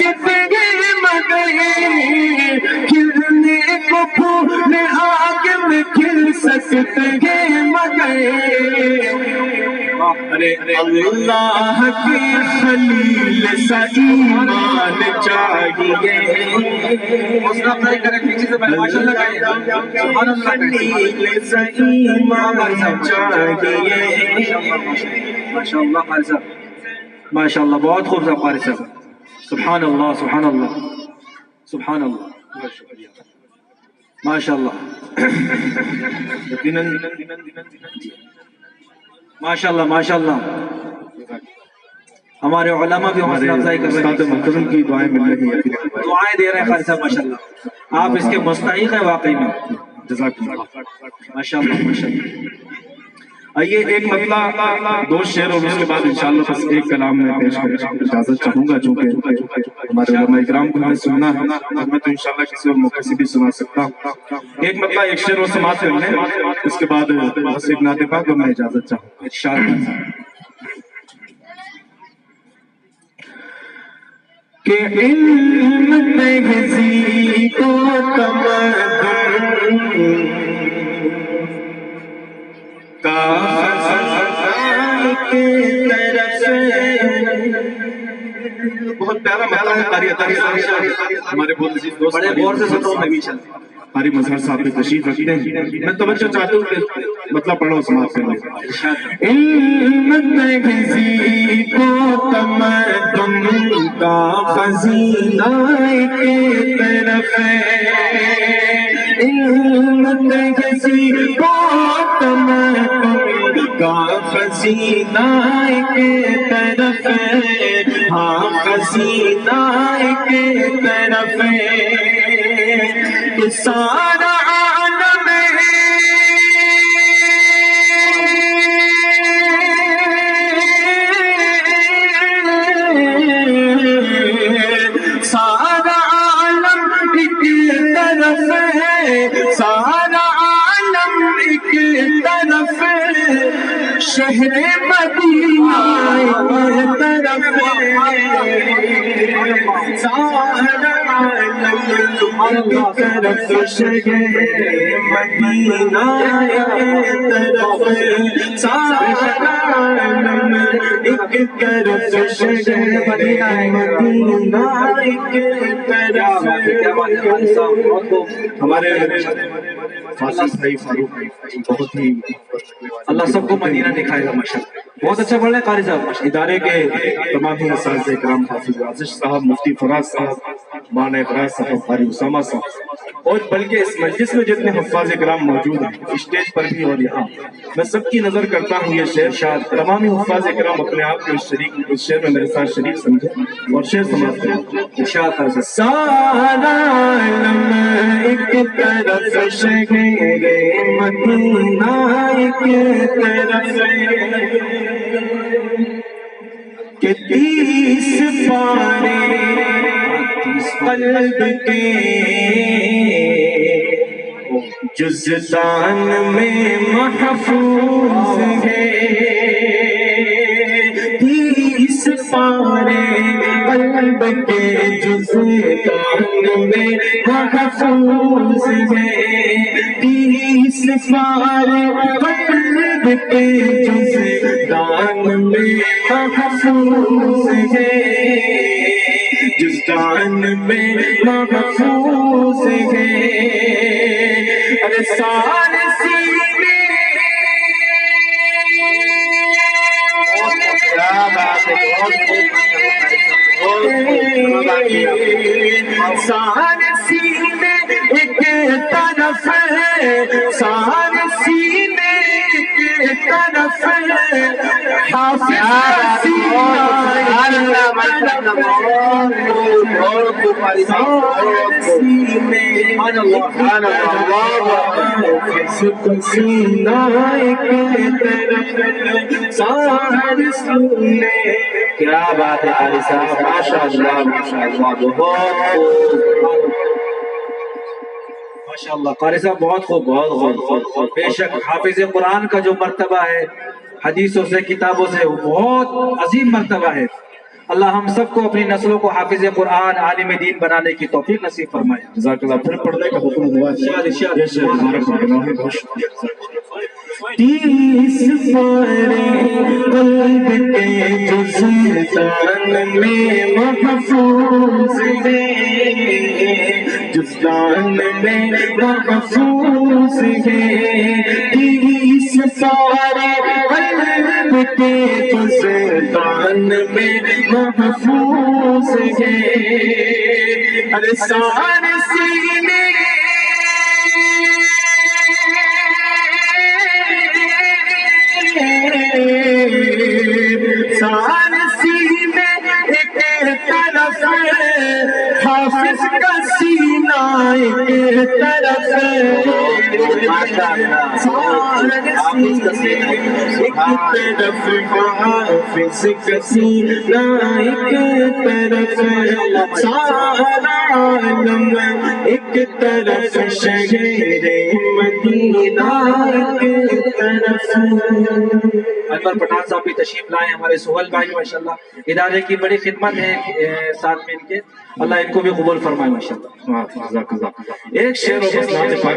سکتے مگر کھلنے کو پھول آگ میں کھل سکتے مگر ارے اللہ کے خلیل سا ایمان چاہیے خلیل سا ایمان چاہیے. ماشاء اللہ قاری صاحب، ماشاء اللہ، بہت خوب صاحب قاری صاحب. سبحان اللہ سبحان اللہ سبحان اللہ، ماشاء اللہ ماشاء اللہ ماشاء اللہ. ہمارے علماء بھی حوصلہ افزائی کر رہے ہیں، محترم کی دعائیں مل رہی ہیں، دعائیں دے رہے ہیں قاری صاحب. ماشاء اللہ آپ اس کے مستحق ہیں واقعی میں. جزاک اللہ. ماشاء اللہ ماشاء اللہ. آئیے ایک مطلع 2 شعر اور اس کے بعد انشاءاللہ بس ایک کلام میں پیش کرنے اجازت چاہوں گا، چونکہ ہمارے علماء اکرام کو ہمیں سننا ہے اور میں تو انشاءاللہ کسی اور موقع سے بھی سنا سکتا ہوں. ایک مطلع ایک شعر اور سماعت کر لیں، اس کے بعد بس ایک نعت پاک اور میں اجازت چاہوں گا انشاءاللہ. کہ علم تہذیب و تمدن کا کی طرف بہت پیارا مطلب ہے. قاری عطا ہمارے بہت عزیز دوست بڑے غور سے سن رہا ہوں میں بھی. قاری مظہر صاحب پہ تشریف رکھتے ہیں، میں توجہ چاہتا ہوں کہ مطلب پڑھو سماعت کریں. علم تہذیب و تمدن کا خزینہ ایک طرف ہے، علم تہذیب و تمدن کا خزینہ ایک طرف ہے، ہاں خزینہ ایک طرف ہے. کہ سارا عالم سارا عالم ایک طرف ہے، سارا عالم ایک طرف ہے، شہر مدینہ ایک طرف ہے، سارا عالم ایک طرف، شہر مدینہ ایک طرف ہے، سارا عالم ایک طرف، شہر مدینہ ایک طرف ہے. ہمارے فاضل بھائی فاروق بہت ہی اللہ سب کو مدینہ دکھائے گا ماشاء اللہ. بہت اچھا پڑھ رہے ہیں قاری صاحب. ادارے کے تمام ہی اساتذہ کرام، حافظ عازش صاحب، مفتی فراز صاحب، مانا افراز صاحب، قاری اسامہ صاحب، اور بلکہ اس مجلس میں جتنے حفاظ کرام موجود ہیں اسٹیج پر بھی اور یہاں، میں سب کی نظر کرتا ہوں یہ شعر شاد تمام ہی حفاظ کرام اپنے آپ کو اس شعر میں میرے ساتھ شریک سمجھے اور شعر سماعت کریں. سارا عالم ایک طرف، شہر مدینہ ایک طرف کہ 30 پارے قلب کے جزدان میں محفوظ ہے، 30 پارے قلب کے جزدان میں محفوظ ہے، 30 پارے قلب کے جزدان میں محفوظ ہے، جزدان میں محفوظ ہے. ارے سارے سینے سارے سینے ایک طرف ہے، سارے سینے ایک طرف ہے، حافظ سینہ ایک طرف، سارے سینے. کیا بات ہے قاری صاحب، ماشاء اللہ ماشاء اللہ، بہت خوب ماشاء اللہ. قاری صاحب بہت خوب بہت خوب. بے شک حافظ قرآن کا جو مرتبہ ہے حدیثوں سے کتابوں سے وہ بہت عظیم مرتبہ ہے. اللہ ہم سب کو اپنی نسلوں کو حافظ قرآن عالم دین بنانے کی توفیق نصیب فرمائے. جزاک اللہ. پھر پڑھنے کا حکم ہوا ہے. تیس پارے قلب کے جزدان میں محفوظ ہے، جزدان میں محفوظ ہے. تیس پارے قلب کے جزدان میں محفوظ ہے. ارے سارے سینے سارسی میں ایک طرف حافظ کا سینہ ایک طرف سارسی ایک طرف حافظ کا سینہ ایک طرف سارا عالم ایک طرف شہر مدینہ ایک طرف. انور پٹھان صاحب بھی تشریف لائے، ہمارے سہیل بھائی ماشاءاللہ ادارے کی بڑی خدمت ہے ساتھ میں ان کے، اللہ ان کو بھی قبول فرمائے ماشاءاللہ. ایک شعر اور مسئلہ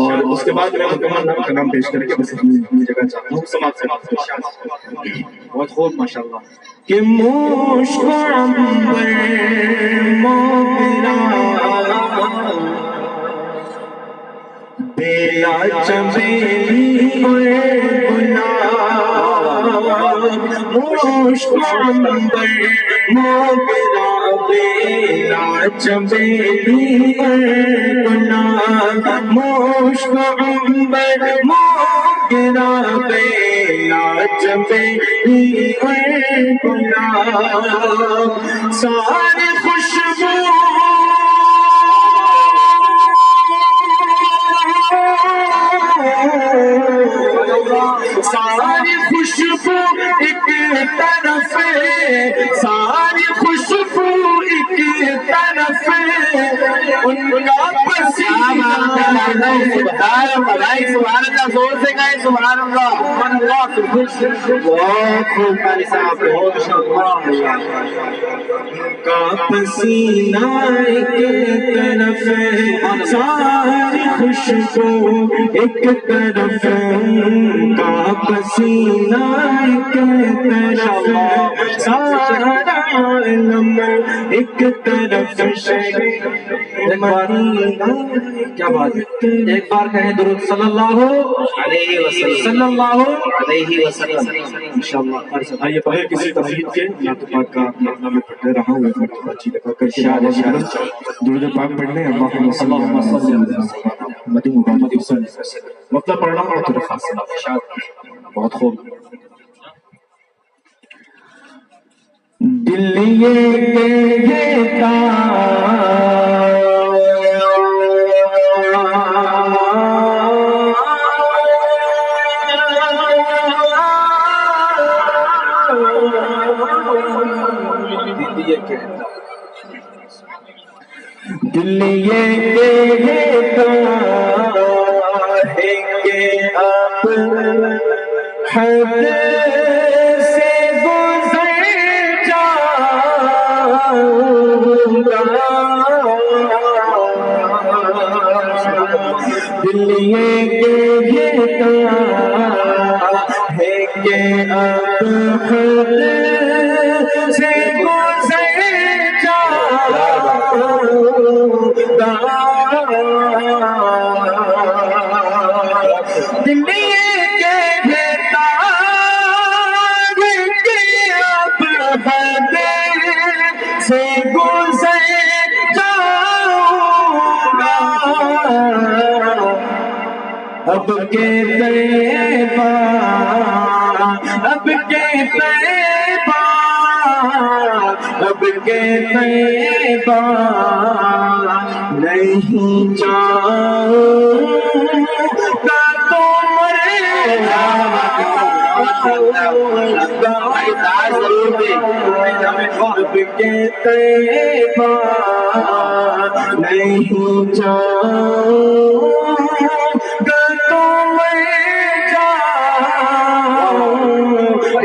اور اس کے بعد میں حکمان نام کا نام پیش کر کے بس اپنی جگہ چاہتا ہوں سماعت سے. بہت خوب ماشاءاللہ. کہ مشک عنبر مومرا بیلا چمیلی مشک عنبر مومرا بیلا چمیلی گناہ مشک عنبر مومرا بیلا چمیلی گناہ سارے خوشبو ساری خوشبو ایک طرف ساری خوشبو ایک طرف ان کا پسینہ سبحان اللہ زور سے گائے سبحان اللہ سبحان اللہ. بہت خوب قاری صاحب کا پسینہ ایک طرف ساری خوشبو ایک طرف کا پسینہ ایک طرف سارا عالم ایک طرف مدینہ. کیا بات ہے، ایک بار کہیں درود صلی اللہ علیہ وسلم صلی اللہ علیہ وسلم انشاءاللہ. آئیے پڑھے کسی تفہید کے نعت پاک کا نام میں پڑھتے رہا ہوں اچھی لگا کر کے درود پاک پڑھ لیں. اللہم صلی محمد محمد مطلب پڑھنا اور طرف بہت خوب. دل یہ کہتا دل یہ کہتا ہے کہ اب حد سے گزر جاؤں گا. دل یہ کہتا ہے کہ اب حد سے گزر جاؤں گا. دل یہ کہتا ہے کہ اب حد سے گزر جاؤں گا. اب کے طیبہ اب کے طیبہ اب کے طیبہ نہیں جاؤں گا اب کے طیبہ نہیں جاؤں گا تو میں جاؤں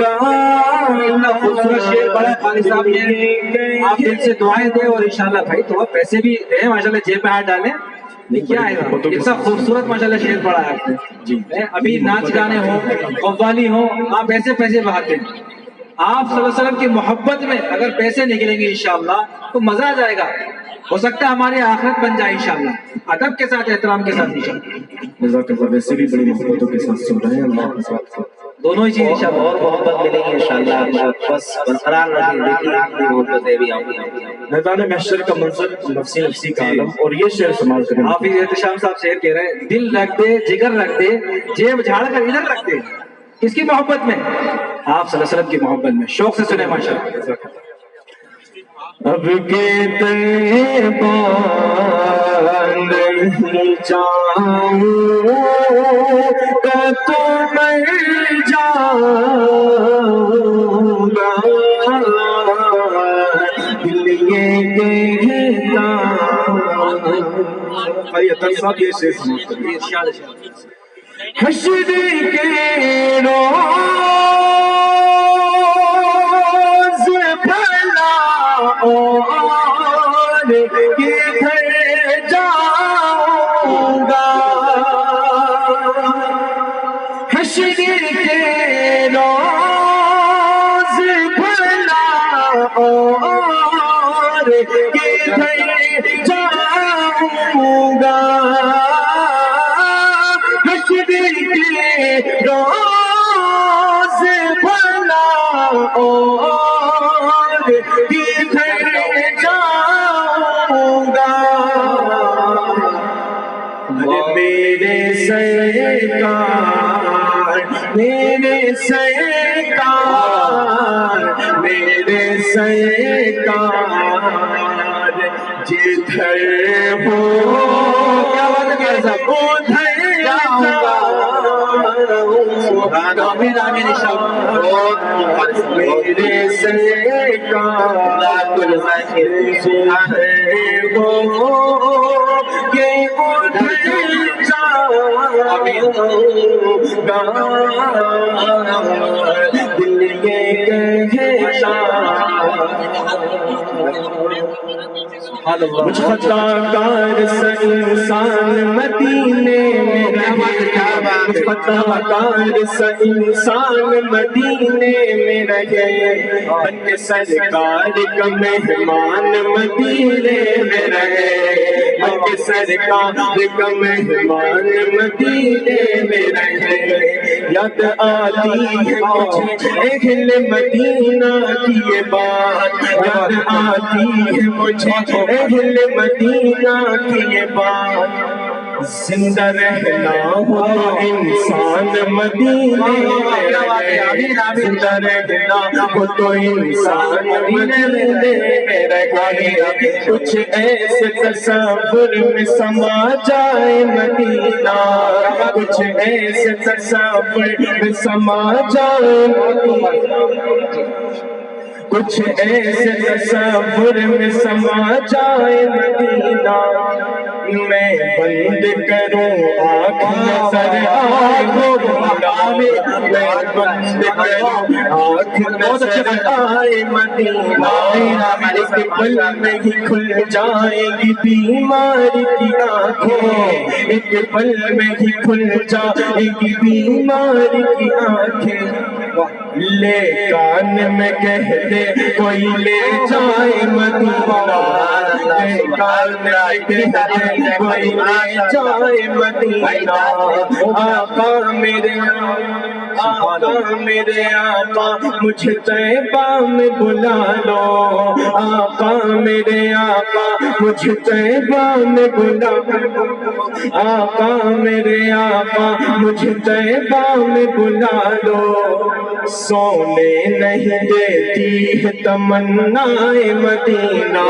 گا. خوبصورت شعر بڑا والد صاحب نے آپ دل سے دعائیں دیں اور انشاءاللہ بھائی تھوڑا پیسے بھی دیں ماشاءاللہ جیب میں ہاتھ ڈالیں. یہ کیا ہے اتنا خوبصورت ماشاءاللہ شعر پڑھا ہے آپ نے جی. ابھی ناچ گانے ہو قوالی ہو آپ ایسے پیسے بہاتے ہیں. آپ صلی اللہ علیہ وسلم کی محبت میں اگر پیسے نکلیں گے انشاءاللہ تو مزہ آ جائے گا. ہو سکتا ہے ہماری آخرت بن جائے انشاءاللہ ادب کے ساتھ احترام کے ساتھ انشاءاللہ. جزاک اللہ. ویسے بھی بڑی محبتوں کے ساتھ سن رہے ہیں اللہ کے ساتھ دونوں ہی چیز انشاءاللہ. اور محبت ملے گی انشاءاللہ. بس برقرار رکھیں دیکھیے محبتیں بھی آؤں گی. میدان محشر کا منظر نفسی نفسی کا عالم. اور یہ شعر سماعت کریں. حافظ احتشام صاحب شعر کہہ رہے ہیں دل رکھ دے جگر رکھ دے جیب جھاڑ کر ادھر رکھ دے. کس کی محبت میں؟ آپ صلی اللہ علیہ وسلم کی محبت میں. شوق سے سنیں ماشاءاللہ. اب کے طیبہ نہیں جاؤں گا تو مر جاؤں گا. دل یہ کہتا حشر کے روز بھلا اور کدھر جاؤں گا. حشر کے روز بھلا اور کدھر جاؤں گا. حشر کے روز بھلا اور کدھر جاؤں گا. میرے سرکار میرے سرکار میرے سرکار جدھر ہو کیا بات ہے میرے صاحب. ادھر جاؤں گا. آمین آمین انشاءاللہ. میرے سرکار جدھر ہو کہ ادھر جاؤں گا. دل یہ کہتا مجھ خطا کار سے انسان مدینے میں رہے. مجھ خطا کار سے انسان مدینے میں رہے. بن کے سرکار کا مہمان مدینے میں رہے. بن کے سرکار کا مہمان مدینے میں رہے. یاد آتی ہے مجھے اہل مدینہ کی یہ بات. یاد آتی ہے مجھے اہل مدینہ کی یہ بات. زندہ رہنا ہو انسان مدینے میں رہے. زندہ رہنا ہو تو انسان مدینے میں رہے. کچھ ایسے تصور میں سما جائے مدینہ. کچھ ایسے تصور میں سما جائے مدینہ. کچھ ایسے تصور میں سما جائے مدینہ. میں بند کروں آنکھ نظر آئے میں بند کروں آنکھ نظر آئے مدینہ. ایک پل میں ہی کھل جائے گی بیماری کی آنکھیں. ایک پل میں ہی کھل جائے گی بیماری کی آنکھیں. لے کان میں کہہ دے کوئی لے جائے مدینہ. لے کان میں کہہ دے کوئی لے جائے مدینہ. آقا میرے آقا میرے آقا مجھے طیبہ میں بلا لو. آقا میرے آقا مجھے طیبہ میں بلا لو. آقا میرے آقا مجھے طیبہ میں بلا لو. سونے نہیں دیتی ہے تمنا مدینہ.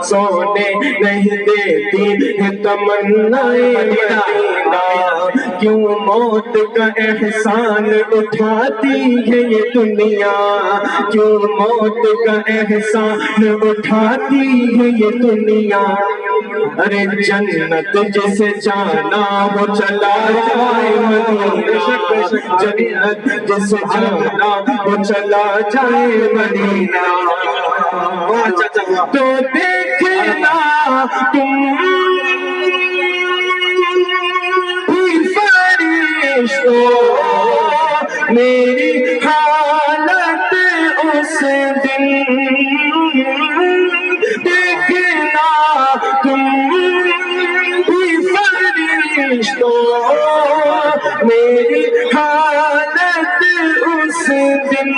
سونے نہیں دیتی ہے تمنا مدینہ. کیوں موت کا احسان اٹھاتی ہے یہ دنیا. کیوں موت کا احسان اٹھاتی ہے یہ دنیا. ارے جنت جسے جانا وہ چلا جائے مدینہ، جنت جسے جانا وہ چلا جائے مدینہ، تو دیکھنا تم بھی فرشتوں میری حالت اس دن، دیکھنا تم بھی فرشتوں میری حالت اس دن،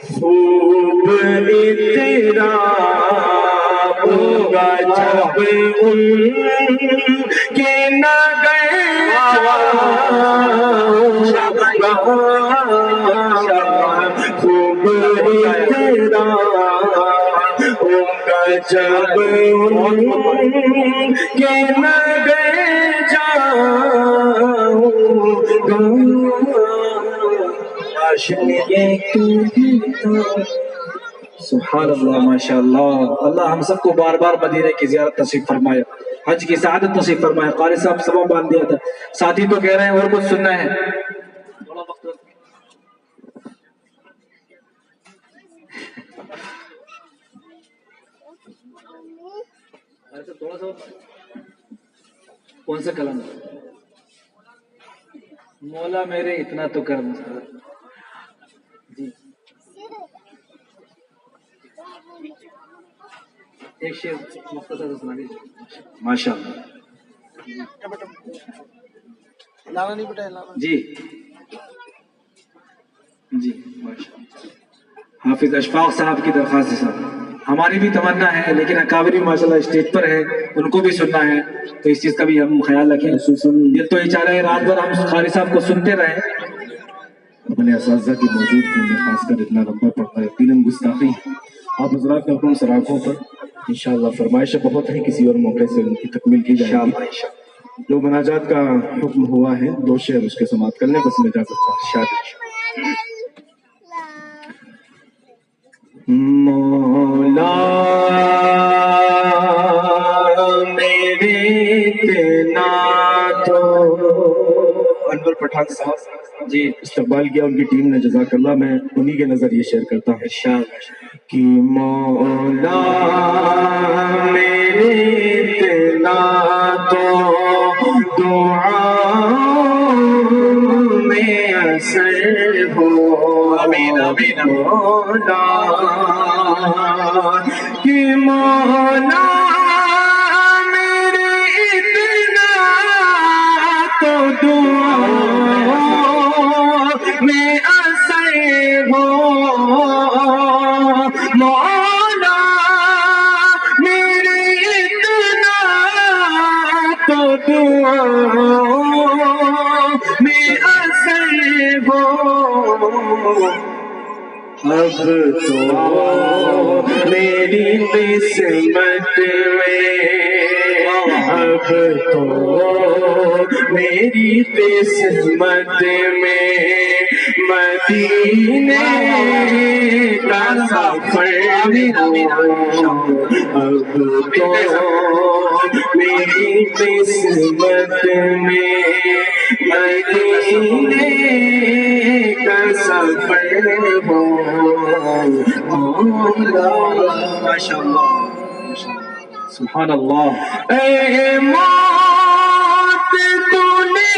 خوب اطراء ہوگا جب ان کے نہ گئے خوب اطراء ہوگا جب ان کے نہ گئے جاؤں سبحان اللہ، ماشاء اللہ۔ اللہ ہم سب کو بار بار مدینہ کی زیارت نصیب فرمائے، حج کی سعادت نصیب فرمائے۔ قاری صاحب سبب باندھ دیا تھا، ساتھی تو کہہ رہے ہیں اور کچھ سننا ہے۔ تھوڑا سا کون سا کلام؟ مولا میرے اتنا تو کرم جی، ایک شعر مختصر سنا دیجیے۔ ماشاء اللہ جی جی، ماشاء اللہ۔ حافظ اشفاق صاحب کی درخواست ہے صاحب، ہماری بھی تمنا ہے لیکن اکابری ماشاء اللہ اسٹیج پر ہے، ان کو بھی سننا ہے، تو اس چیز کا بھی ہم خیال رکھیں۔ یہ تو یہ چاہ رہے ہیں رات بھر ہم قاری صاحب کو سنتے رہیں۔ اپنے اساتذہ کی موجودگی میں خاص کر اتنا لمبا پڑھنا یقیناً گستاخی ہے۔ آپ حضرات نے حکم سراغوں پر انشاءاللہ فرمائشیں بہت ہیں، کسی اور موقع سے ان کی تکمیل کی جائے گی۔ جو مناجات کا حکم ہوا ہے 2 شعر اس کے سماعت کر لیں، بس میں اجازت چاہتا ہوں۔ مولا میرے اتنا تو انور پٹھان صاحب جی استقبال کیا ان کی ٹیم نے، جزاک اللہ۔ میں انہی کے نظر یہ شیئر کرتا ہوں کہ مولا میرے اتنا تو دعا میں اثر ہو، آمین آمین، مولا کہ مولا میرے اتنا تو دعا میں اثر ہو، مولا میرے اتنا تو دعا میں اثر ہو، اب تو میری قسمت میں، اب تو میری قسمت میں مدینے کا سفر ہو، اب تو میری قسمت میں مدینے کا سفر ہو، ماشاء اللہ سبحان اللہ۔ اے موت تو لے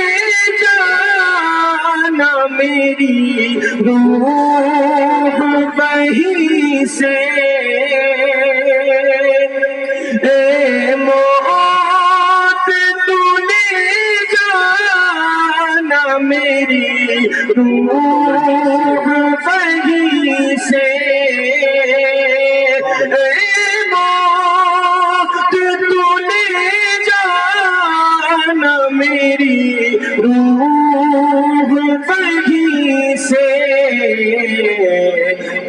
جانا میری روح وہیں سے، اے موت تو لے جانا میری روح وہیں سے، میری روح وہیں سے،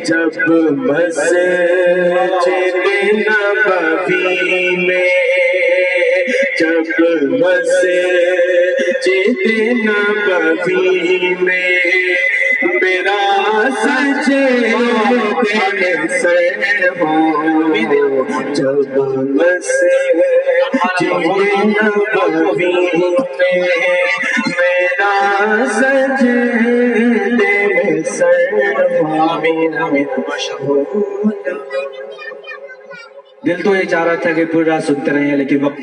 جب مسجد نبوی میں، جب مسجد نبوی میں میرا سجدے سر ہو جب مسجد نبوی میں میرا سجدے میں سر ہو. دل تو یہ چاہ رہا تھا کہ پوری رات سنتے رہے لیکن وقت